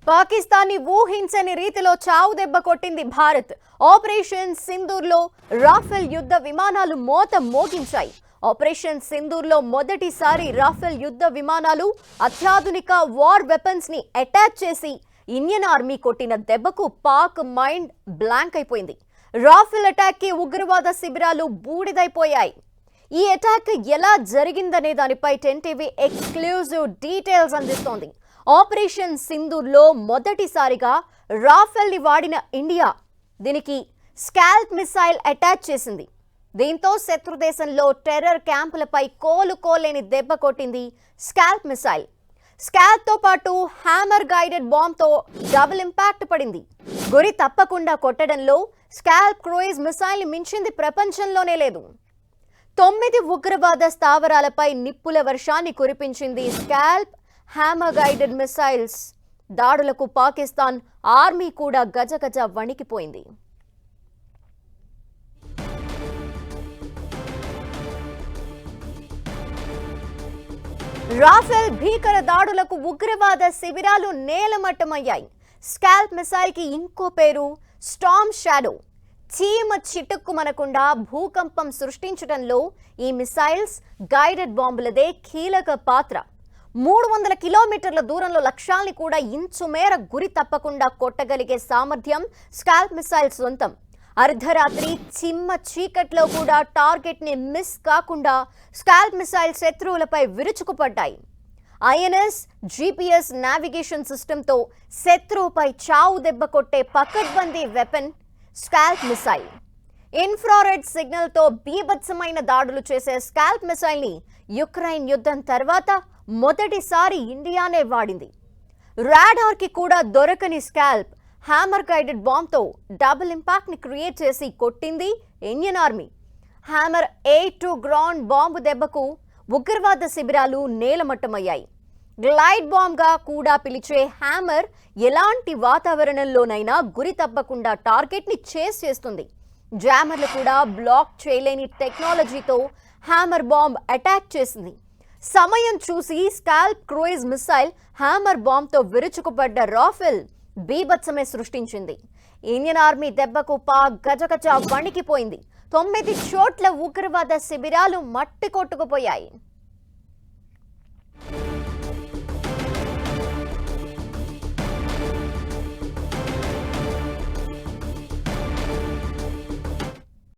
పాకిస్తాన్ని ఊహించని రీతిలో చావు దెబ్బ కొట్టింది భారత్. ఆపరేషన్ సింధూర్లో రాఫెల్ యుద్ధ విమానాలు మోత మోగించాయి. ఆపరేషన్ సింధూర్లో మొదటిసారి రాఫెల్ యుద్ధ విమానాలు అత్యాధునిక వార్ వెపన్స్ ని అటాచ్ చేసి ఇండియన్ ఆర్మీ కొట్టిన దెబ్బకు పాక్ మైండ్ బ్లాంక్ అయిపోయింది. రాఫెల్ అటాక్ కి ఉగ్రవాద శిబిరాలు బూడిదైపోయాయి. ఈ అటాక్ ఎలా జరిగిందనే దానిపై 10 టీవీ ఎక్స్క్లూజివ్ డీటెయిల్స్ అందిస్తోంది. ఆపరేషన్ సింధూర్లో మొదటిసారిగా రాఫెల్ ని వాడిన ఇండియా దీనికి స్కాల్ప్ మిసైల్ అటాచ్ చేసింది. దీంతో శత్రు దేశంలో టెర్రర్ క్యాంపులపై కోలుకోలేని దెబ్బ కొట్టింది స్కాల్ప్ మిసైల్. స్కాల్ప్ తో పాటు హ్యామర్ గైడెడ్ బాంబ్ తో డబుల్ ఇంపాక్ట్ పడింది. గురి తప్పకుండా కొట్టడంలో స్కాల్ప్ క్రూయిజ్ మిసైల్ ని మించింది ప్రపంచంలోనే లేదు. 9 ఉగ్రవాద స్థావరాలపై నిప్పుల వర్షాన్ని కురిపించింది స్కాల్ప్ హ్యామర్ గైడెడ్ మిసైల్స్. దాడులకు పాకిస్తాన్ ఆర్మీ కూడా గజగజ వణికిపోయింది. రాఫెల్ భీకర దాడులకు ఉగ్రవాద శిబిరాలు నేలమట్టమయ్యాయి. స్కాల్ప్ మిసైల్ కి ఇంకో పేరు స్టార్మ్ షాడో. చీమ చిటుక్కుమనకుండా భూకంపం సృష్టించడంలో ఈ మిసైల్స్ గైడెడ్ బాంబులదే కీలక పాత్ర. 300 కిలోమీటర్ల దూరంలో లక్ష్యాల్ని కూడా ఇంచు మేర గురి తప్పకుండా కొట్టగలిగే సామర్థ్యం స్కాల్ప్ మిసైల్ సొంతం. అర్ధరాత్రి చిమ్మ చీకట్లో కూడా టార్గెట్ ని మిస్ కాకుండా స్కాల్ప్ మిసైల్ శత్రువులపై విరుచుకుపడ్డాయి. ఐఎన్ఎస్ జీపీఎస్ నావిగేషన్ సిస్టంతో శత్రువుపై చావు దెబ్బ కొట్టే పకడ్బందీ weapon SCALP missile. Infrared signal తో బీభత్సమైన దాడులు చేసే స్కాల్ప్ మిసైల్ ని యుక్రెయిన్ యుద్ధం తర్వాత మొదటిసారి ఇండియానే వాడింది. రాడార్ కి కూడా దొరకని స్కాల్ప్ హ్యామర్ గైడెడ్ బాంబ్ తో డబుల్ ఇంపాక్ట్ ని క్రియేట్ చేసి కొట్టింది Indian army. Hammer A2 ground bomb దెబ్బకు ఉగ్రవాద శిబిరాలు నేలమట్టమయ్యాయి. గ్లైడ్ బాంబ్ గా కూడా పిలిచే హ్యామర్ ఎలాంటి వాతావరణంలోనైనా గురి తప్పకుండా టార్గెట్ ని చేస్ చేస్తుంది. జామర్లు కూడా బ్లాక్ చేయలేని టెక్నాలజీతో హ్యామర్ బాంబ్ అటాక్ చేసింది. సమయం చూసి scalp cruise missile hammer bomb తో విరుచుకుపడ్డ రాఫెల్ బీభత్సమే సృష్టించింది. ఇండియన్ ఆర్మీ దెబ్బకు పాక్ గజగజ వణికిపోయింది. 9 చోట్ల ఉగ్రవాద శిబిరాలు మట్టి కొట్టుకుపోయాయి.